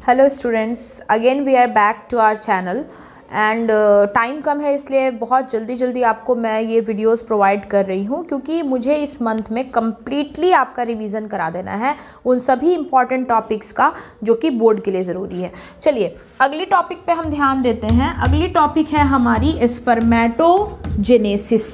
Hello students, again we are back to our channel and time कम है इसलिए बहुत जल्दी आपको मैं ये वीडियोस प्रोवाइड कर रही हूँ क्योंकि मुझे इस मंथ में कम्प्लीटली आपका रिवीजन करा देना है उन सभी इम्पॉर्टेंट टॉपिक्स का जो कि बोर्ड के लिए ज़रूरी है। चलिए अगली टॉपिक पे हम ध्यान देते हैं। अगली टॉपिक है हमारी स्पर्मेटोजेनेसिस।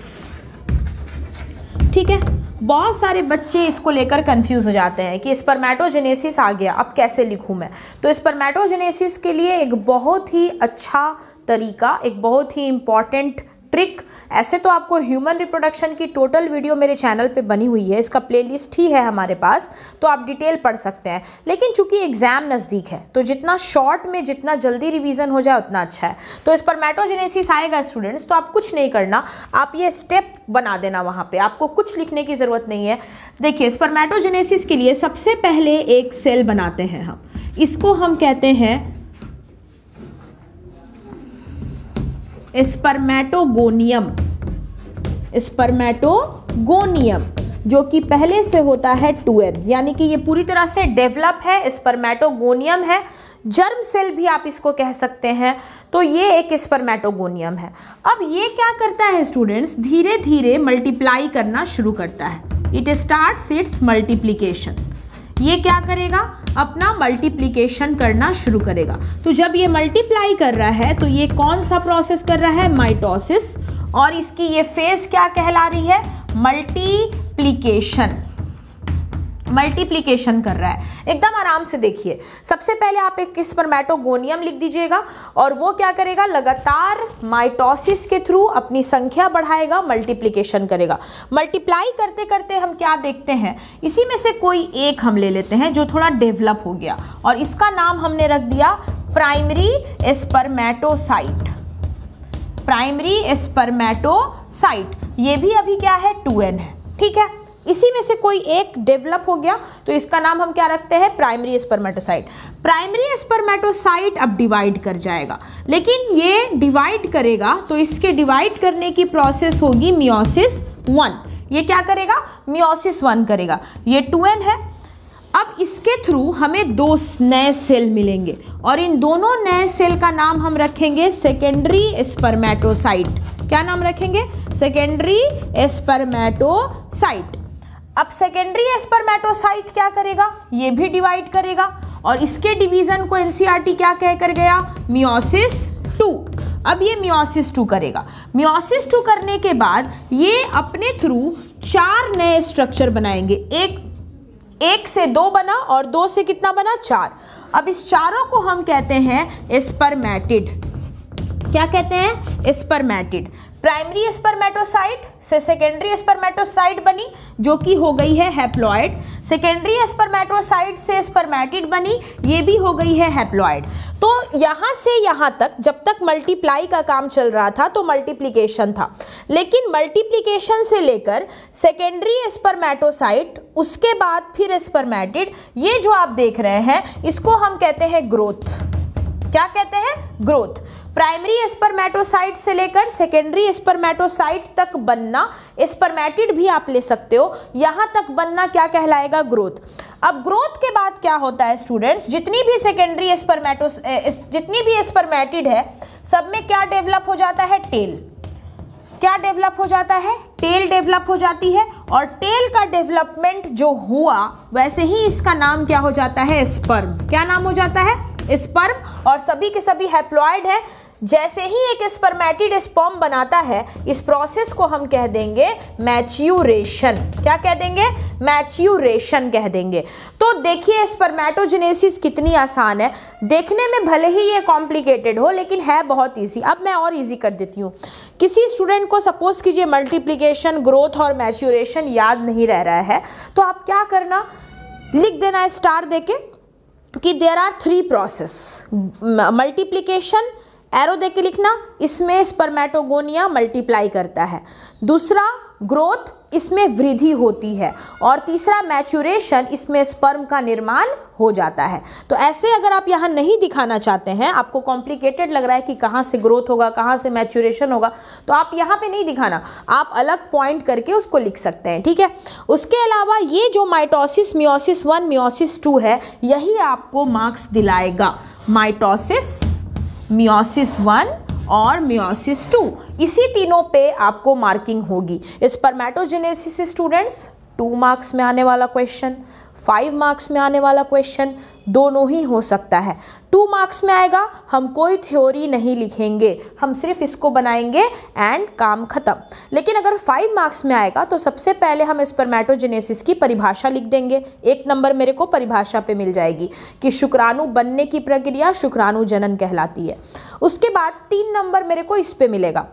ठीक है, बहुत सारे बच्चे इसको लेकर कंफ्यूज हो जाते हैं कि स्पर्मेटोजेनेसिस आ गया, अब कैसे लिखूं मैं। तो स्पर्मेटोजेनेसिस के लिए एक बहुत ही अच्छा तरीका, एक बहुत ही इम्पॉर्टेंट ट्रिक, ऐसे तो आपको ह्यूमन रिप्रोडक्शन की टोटल वीडियो मेरे चैनल पे बनी हुई है, इसका प्लेलिस्ट ही है हमारे पास, तो आप डिटेल पढ़ सकते हैं। लेकिन चूंकि एग्जाम नज़दीक है तो जितना शॉर्ट में जितना जल्दी रिवीजन हो जाए उतना अच्छा है। तो स्पर्मेटोजेनेसिस आएगा स्टूडेंट्स, तो आप कुछ नहीं करना, आप ये स्टेप बना देना, वहाँ पे आपको कुछ लिखने की ज़रूरत नहीं है। देखिए स्पर्मेटोजेनेसिस के लिए सबसे पहले एक सेल बनाते हैं हम, इसको हम कहते हैं स्पर्मेटोगोनियम। स्पर्मेटोगोनियम जो कि पहले से होता है 2n, यानी कि ये पूरी तरह से डेवलप है, स्पर्मेटोगोनियम है। जर्म सेल भी आप इसको कह सकते हैं। तो ये एक स्पर्मेटोगोनियम है। अब ये क्या करता है स्टूडेंट्स, धीरे धीरे मल्टीप्लाई करना शुरू करता है। It starts it's multiplication. ये क्या करेगा, अपना मल्टीप्लिकेशन करना शुरू करेगा। तो जब ये मल्टीप्लाई कर रहा है तो ये कौन सा प्रोसेस कर रहा है, माइटोसिस, और इसकी ये फेज क्या कहला रही है, मल्टीप्लिकेशन। मल्टीप्लिकेशन कर रहा है। एकदम आराम से देखिए, सबसे पहले आप एक स्पर्मेटोगोनियम लिख दीजिएगा और वो क्या करेगा, लगातार माइटोसिस के थ्रू अपनी संख्या बढ़ाएगा, मल्टीप्लिकेशन करेगा। मल्टीप्लाई करते करते हम क्या देखते हैं, इसी में से कोई एक हम ले लेते हैं जो थोड़ा डेवलप हो गया और इसका नाम हमने रख दिया प्राइमरी स्पर्मेटोसाइट। प्राइमरी स्पर्मेटोसाइट, ये भी अभी क्या है, 2n है। ठीक है, इसी में से कोई एक डेवलप हो गया तो इसका नाम हम क्या रखते हैं, प्राइमरी स्पर्मेटोसाइट। प्राइमरी स्पर्मेटोसाइट अब डिवाइड कर जाएगा, लेकिन ये डिवाइड करेगा तो इसके डिवाइड करने की प्रोसेस होगी मियोसिस 1। ये क्या करेगा, मियोसिस 1 करेगा। ये 2n है। अब इसके थ्रू हमें 2 नए सेल मिलेंगे और इन दोनों नए सेल का नाम हम रखेंगे सेकेंडरी स्पर्मेटोसाइट। क्या नाम रखेंगे, सेकेंडरी स्पर्मेटोसाइट। अब सेकेंडरी स्पर्मेटोसाइट क्या करेगा, ये भी डिवाइड करेगा और इसके डिवीजन को एनसीईआरटी क्या कहकर गया, मियोसिस 2। अब ये मियोसिस 2 करेगा। मियोसिस 2 करने के बाद ये अपने थ्रू 4 नए स्ट्रक्चर बनाएंगे। एक से 2 बना और 2 से कितना बना, 4। अब इस चारों को हम कहते हैं स्पर्मेटिड। क्या कहते हैं, स्पर्मेटिड। प्राइमरी स्पर्मेटोसाइट से सेकेंडरी स्पर्मेटोसाइट बनी जो कि हो गई है हैप्लॉइड। सेकेंडरी स्पर्मेटोसाइट से स्पर्मेटिड बनी, ये भी हो गई है हैप्लॉइड। तो यहाँ से यहाँ तक जब तक मल्टीप्लाई का काम चल रहा था तो मल्टीप्लिकेशन था, लेकिन मल्टीप्लिकेशन से लेकर सेकेंडरी स्पर्मेटोसाइट, उसके बाद फिर स्पर्मेटिड, ये जो आप देख रहे हैं इसको हम कहते हैं ग्रोथ। क्या कहते हैं, ग्रोथ। प्राइमरी स्पर्मेटोसाइट से लेकर सेकेंडरी स्पर्मेटोसाइट तक बनना, स्पर्मेटिड भी आप ले सकते हो, यहां तक बनना क्या कहलाएगा, ग्रोथ। अब ग्रोथ के बाद क्या होता है स्टूडेंट्स, जितनी भी स्पर्मेटिड है सब में क्या डेवलप हो जाता है, टेल। क्या डेवलप हो जाता है, टेल डेवलप हो जाती है और टेल का डेवलपमेंट जो हुआ वैसे ही इसका नाम क्या हो जाता है, स्पर्म। क्या नाम हो जाता है, स्पर्म। और सभी के सभी हैप्लॉइड है। जैसे ही एक स्पर्मेटिड स्पर्म बनाता है, इस प्रोसेस को हम कह देंगे मैच्यूरेशन। क्या कह देंगे, मैच्यूरेशन कह देंगे। तो देखिए स्पर्मेटोजेनेसिस कितनी आसान है, देखने में भले ही ये कॉम्प्लिकेटेड हो लेकिन है बहुत इजी। अब मैं और इजी कर देती हूँ। किसी स्टूडेंट को सपोज कीजिए मल्टीप्लिकेशन, ग्रोथ और मैच्यूरेशन याद नहीं रह रहा है तो आप क्या करना, लिख देना है स्टार देके कि there are 3 process. Multiplication arrow देके लिखना, इसमें स्पर्मेटोगोनिया मल्टीप्लाई करता है। दूसरा ग्रोथ, इसमें वृद्धि होती है, और तीसरा मैच्योरेशन, इसमें स्पर्म का निर्माण हो जाता है। तो ऐसे अगर आप यहाँ नहीं दिखाना चाहते हैं, आपको कॉम्प्लिकेटेड लग रहा है कि कहाँ से ग्रोथ होगा, कहाँ से मैच्योरेशन होगा, तो आप यहाँ पे नहीं दिखाना, आप अलग पॉइंट करके उसको लिख सकते हैं, ठीक है। उसके अलावा ये जो माइटोसिस, मियोसिस 1, मियोसिस 2 है, यही आपको मार्क्स दिलाएगा। माइटोसिस, मियोसिस 1 और मियोसिस 2, इसी तीनों पे आपको मार्किंग होगी। स्पर्मेटोजेनेसिस स्टूडेंट्स 2 मार्क्स में आने वाला क्वेश्चन, 5 मार्क्स में आने वाला क्वेश्चन, दोनों ही हो सकता है। 2 मार्क्स में आएगा, हम कोई थ्योरी नहीं लिखेंगे, हम सिर्फ इसको बनाएंगे एंड काम खत्म। लेकिन अगर 5 मार्क्स में आएगा तो सबसे पहले हम स्पर्मेटोजेनेसिस की परिभाषा लिख देंगे। 1 नंबर मेरे को परिभाषा पे मिल जाएगी कि शुक्राणु बनने की प्रक्रिया शुक्राणु जनन कहलाती है। उसके बाद 3 नंबर मेरे को इस पे मिलेगा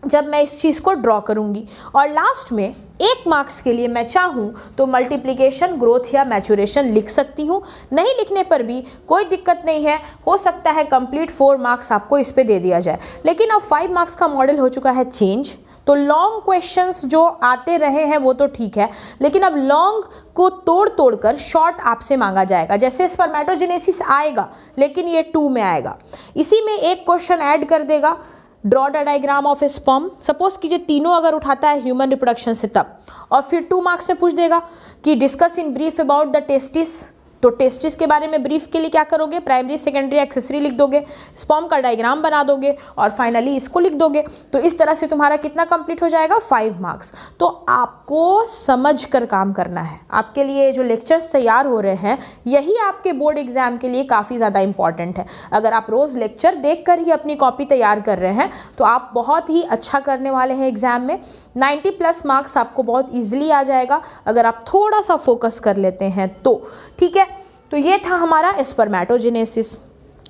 जब मैं इस चीज़ को ड्रॉ करूंगी, और लास्ट में 1 मार्क्स के लिए मैं चाहूँ तो मल्टीप्लिकेशन, ग्रोथ या मैच्योरेशन लिख सकती हूँ। नहीं लिखने पर भी कोई दिक्कत नहीं है, हो सकता है कंप्लीट 4 मार्क्स आपको इस पे दे दिया जाए। लेकिन अब 5 मार्क्स का मॉडल हो चुका है चेंज, तो लॉन्ग क्वेश्चंस जो आते रहे हैं वो तो ठीक है, लेकिन अब लॉन्ग को तोड़ कर शॉर्ट आपसे मांगा जाएगा। जैसे स्पर्मेटोजेनेसिस आएगा, लेकिन ये 2 में आएगा, इसी में एक क्वेश्चन ऐड कर देगा, draw the diagram of A sperm. Suppose कीजिए तीनों अगर उठाता है ह्यूमन रिप्रोडक्शन से तब, और फिर 2 मार्क्स से पूछ देगा कि discuss in brief about the testis, तो टेस्टिस के बारे में ब्रीफ के लिए क्या करोगे, प्राइमरी, सेकेंडरी, एक्सेसरी लिख दोगे, स्पर्म का डायग्राम बना दोगे और फाइनली इसको लिख दोगे। तो इस तरह से तुम्हारा कितना कंप्लीट हो जाएगा, 5 मार्क्स। तो आपको समझ कर काम करना है। आपके लिए जो लेक्चर्स तैयार हो रहे हैं, यही आपके बोर्ड एग्जाम के लिए काफ़ी ज़्यादा इंपॉर्टेंट है। अगर आप रोज़ लेक्चर देख कर ही अपनी कॉपी तैयार कर रहे हैं तो आप बहुत ही अच्छा करने वाले हैं एग्जाम में। 90+ मार्क्स आपको बहुत ईजिली आ जाएगा अगर आप थोड़ा सा फोकस कर लेते हैं तो, ठीक है। तो ये था हमारा स्पर्मेटोजेनेसिस।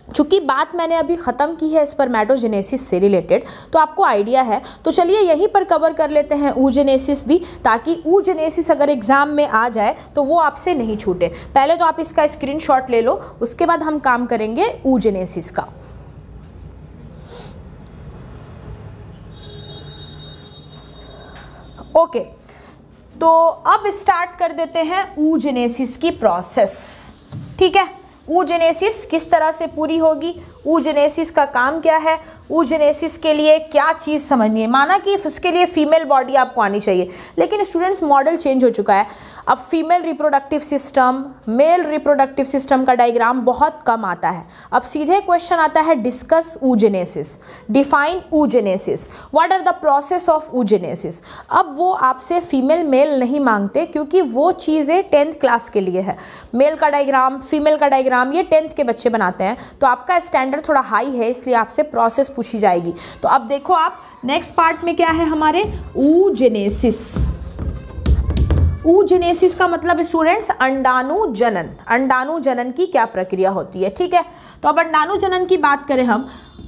चूँकि बात मैंने अभी ख़त्म की है स्पर्मेटोजेनेसिस से रिलेटेड, तो आपको आइडिया है, तो चलिए यहीं पर कवर कर लेते हैं oogenesis भी, ताकि oogenesis अगर एग्ज़ाम में आ जाए तो वो आपसे नहीं छूटे। पहले तो आप इसका स्क्रीनशॉट ले लो, उसके बाद हम काम करेंगे oogenesis का। ओके, तो अब स्टार्ट कर देते हैं oogenesis की प्रोसेस, ठीक है। oogenesis किस तरह से पूरी होगी, oogenesis का काम क्या है, oogenesis के लिए क्या चीज़ समझनी है। माना कि उसके लिए फीमेल बॉडी आपको आनी चाहिए, लेकिन स्टूडेंट्स मॉडल चेंज हो चुका है। अब female reproductive system, male reproductive system का डायग्राम बहुत कम आता है। अब सीधे क्वेश्चन आता है discuss oogenesis, define oogenesis, what are the process of oogenesis। अब वो आपसे फीमेल मेल नहीं मांगते, क्योंकि वो चीज़ें 10th क्लास के लिए है। मेल का डायग्राम, फीमेल का डायग्राम ये 10th के बच्चे बनाते हैं, तो आपका स्टैंडर्ड थोड़ा हाई है, इसलिए आपसे प्रोसेस पूछी जाएगी। तो अब देखो आप नेक्स्ट पार्ट में क्या है हमारे, oogenesis। oogenesis का मतलब स्टूडेंट्स अंडाणु जनन। अंडाणु जनन की क्या प्रक्रिया होती है, ठीक है। तो अब अंडाणु जनन की बात करें हम,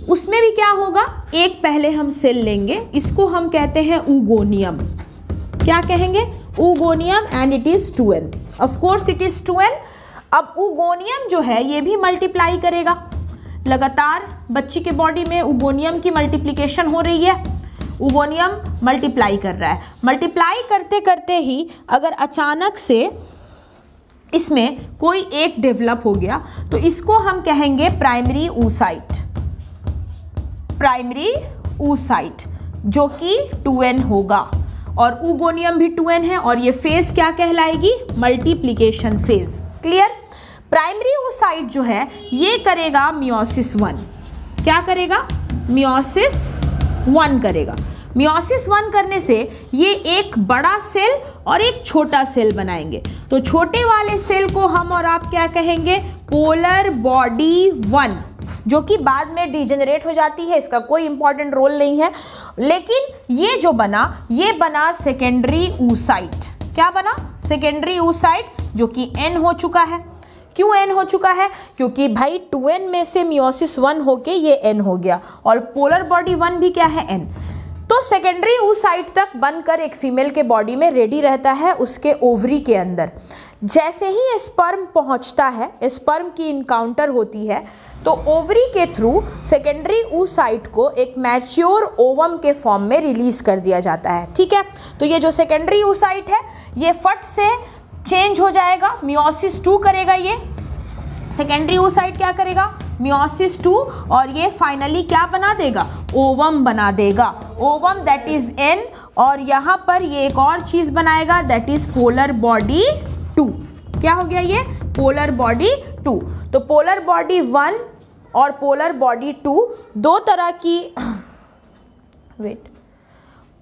उसमें भी क्या होगा, एक पहले हम सेल लेंगे, इसको हम कहते हैं oogoनियम। क्या कहेंगे, oogoनियम, and it is 2n, of course it is 2n। अब oogoनियम जो है ये भी मल्टीप्लाई करेगा, लगातार बच्ची के बॉडी में oogoनियम की मल्टीप्लिकेशन हो रही है, oogoनियम मल्टीप्लाई कर रहा है। मल्टीप्लाई करते करते ही अगर अचानक से इसमें कोई एक डेवलप हो गया तो इसको हम कहेंगे प्राइमरी oocyte, प्राइमरी oocyte जो कि 2n होगा, और oogoनियम भी 2n है, और ये फेज क्या कहलाएगी, multiplication phase. Clear. Primary oocyte जो है ये करेगा मियोसिस 1। क्या करेगा, मियोसिस 1 करेगा। मियोसिस 1 करने से ये एक बड़ा सेल और एक छोटा सेल बनाएंगे। तो छोटे वाले सेल को हम और आप क्या कहेंगे, पोलर बॉडी 1, जो कि बाद में डिजेनरेट हो जाती है, इसका कोई इंपॉर्टेंट रोल नहीं है। लेकिन ये जो बना, ये बना सेकेंडरी oocyte। क्या बना, सेकेंडरी oocyte, जो कि n हो चुका है। क्यों n हो चुका है, क्योंकि भाई 2n में से मियोसिस 1 होके ये n हो गया, और पोलर बॉडी 1 भी क्या है, n। तो सेकेंडरी oocyte तक बनकर एक फीमेल के बॉडी में रेडी रहता है उसके ओवरी के अंदर। जैसे ही स्पर्म पहुंचता है, स्पर्म की इनकाउंटर होती है, तो ओवरी के थ्रू सेकेंडरी oocyte को एक मैच्योर ओवम के फॉर्म में रिलीज कर दिया जाता है। ठीक है, तो ये जो सेकेंडरी oocyte है ये फट से चेंज हो जाएगा, मियोसिस 2 करेगा। ये सेकेंडरी oocyte क्या करेगा, मियोसिस 2, और ये फाइनली क्या बना देगा, ओवम बना देगा। ओवम दैट इज एन, और यहाँ पर ये एक और चीज बनाएगा दैट इज पोलर बॉडी 2। क्या हो गया ये, पोलर बॉडी 2। तो पोलर बॉडी 1 और पोलर बॉडी 2 दो तरह की वेट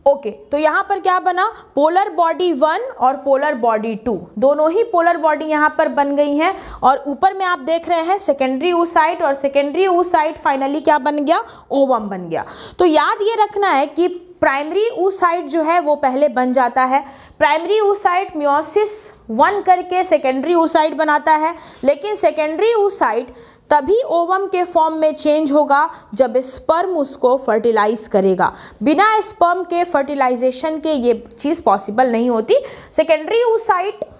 ओके तो यहाँ पर क्या बना, पोलर बॉडी 1 और पोलर बॉडी 2, दोनों ही पोलर बॉडी यहाँ पर बन गई हैं। और ऊपर में आप देख रहे हैं सेकेंडरी oocyte, और सेकेंडरी oocyte फाइनली क्या बन गया, ओवम बन गया। तो याद ये रखना है कि प्राइमरी oocyte जो है वो पहले बन जाता है। प्राइमरी oocyte मियोसिस 1 करके सेकेंडरी oocyte बनाता है, लेकिन सेकेंडरी oocyte तभी ओवम के फॉर्म में चेंज होगा जब स्पर्म उसको फर्टिलाइज करेगा। बिना स्पर्म के फर्टिलाइजेशन के ये चीज़ पॉसिबल नहीं होती। सेकेंडरी oocyte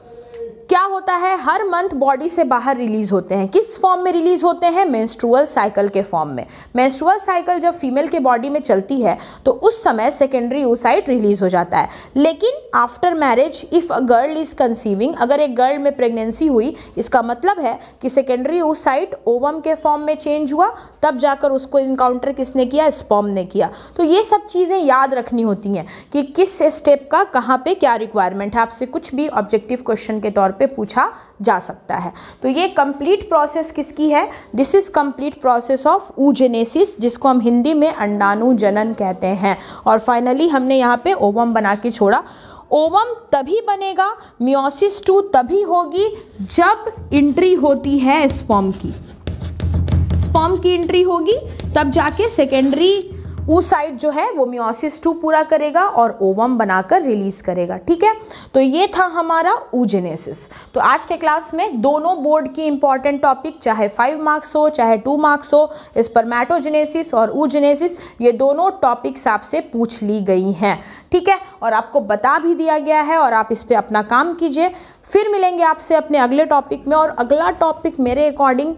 क्या होता है, हर मंथ बॉडी से बाहर रिलीज होते हैं। किस फॉर्म में रिलीज होते हैं, मेंस्ट्रुअल साइकिल के फॉर्म में। मेंस्ट्रुअल साइकिल जब फीमेल के बॉडी में चलती है तो उस समय सेकेंडरी oocyte रिलीज हो जाता है। लेकिन after marriage if a girl is conceiving, अगर एक गर्ल में प्रेगनेंसी हुई, इसका मतलब है कि सेकेंडरी oocyte ओवम के फॉर्म में चेंज हुआ, तब जाकर उसको इनकाउंटर किसने किया, स्पर्म ने किया। तो ये सब चीज़ें याद रखनी होती हैं कि किस स्टेप का कहाँ पे क्या रिक्वायरमेंट है। आपसे कुछ भी ऑब्जेक्टिव क्वेश्चन के तौर पे पूछा जा सकता है। तो ये कंप्लीट प्रोसेस किसकी है, this is complete process of oogenesis, जिसको हम हिंदी में अंडाणु जनन कहते हैं। और फाइनली हमने यहाँ पे ओवम बना के छोड़ा। ओवम तभी बनेगा, मियोसिस 2 तभी होगी जब एंट्री होती है स्पर्म की। स्पर्म की एंट्री होगी तब जाके सेकेंडरी oocyte जो है वो मियोसिस 2 पूरा करेगा और ओवम बनाकर रिलीज करेगा। ठीक है, तो ये था हमारा oogenesis। तो आज के क्लास में दोनों बोर्ड की इंपॉर्टेंट टॉपिक, चाहे 5 मार्क्स हो चाहे 2 मार्क्स हो, स्पर्मेटोजेनेसिस और oogenesis, ये दोनों टॉपिक्स आपसे पूछ ली गई हैं। ठीक है, और आपको बता भी दिया गया है और आप इस पर अपना काम कीजिए। फिर मिलेंगे आपसे अपने अगले टॉपिक में, और अगला टॉपिक मेरे अकॉर्डिंग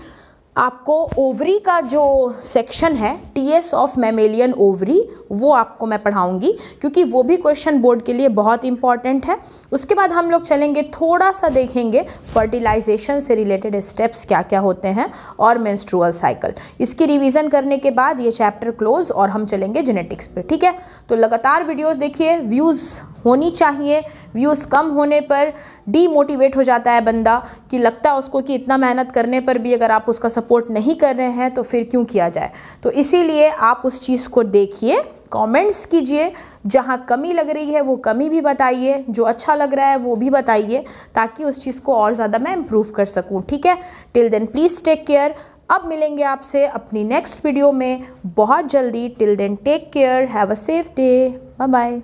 आपको ओवरी का जो सेक्शन है, टीएस ऑफ मैमेलियन ओवरी, वो आपको मैं पढ़ाऊंगी, क्योंकि वो भी क्वेश्चन बोर्ड के लिए बहुत इंपॉर्टेंट है। उसके बाद हम लोग चलेंगे, थोड़ा सा देखेंगे फर्टिलाइजेशन से रिलेटेड स्टेप्स क्या क्या होते हैं और मेंस्ट्रुअल साइकिल। इसकी रिवीजन करने के बाद ये चैप्टर क्लोज और हम चलेंगे जेनेटिक्स पे। ठीक है, तो लगातार वीडियोस देखिए, व्यूज़ होनी चाहिए। व्यूज़ कम होने पर डीमोटिवेट हो जाता है बंदा, कि लगता है उसको कि इतना मेहनत करने पर भी अगर आप उसका सपोर्ट नहीं कर रहे हैं तो फिर क्यों किया जाए। तो इसीलिए आप उस चीज़ को देखिए, कमेंट्स कीजिए, जहाँ कमी लग रही है वो कमी भी बताइए, जो अच्छा लग रहा है वो भी बताइए, ताकि उस चीज़ को और ज़्यादा मैं इम्प्रूव कर सकूँ। ठीक है, till then please take care. अब मिलेंगे आपसे अपनी नेक्स्ट वीडियो में बहुत जल्दी। Till then take care, have a safe day, bye bye.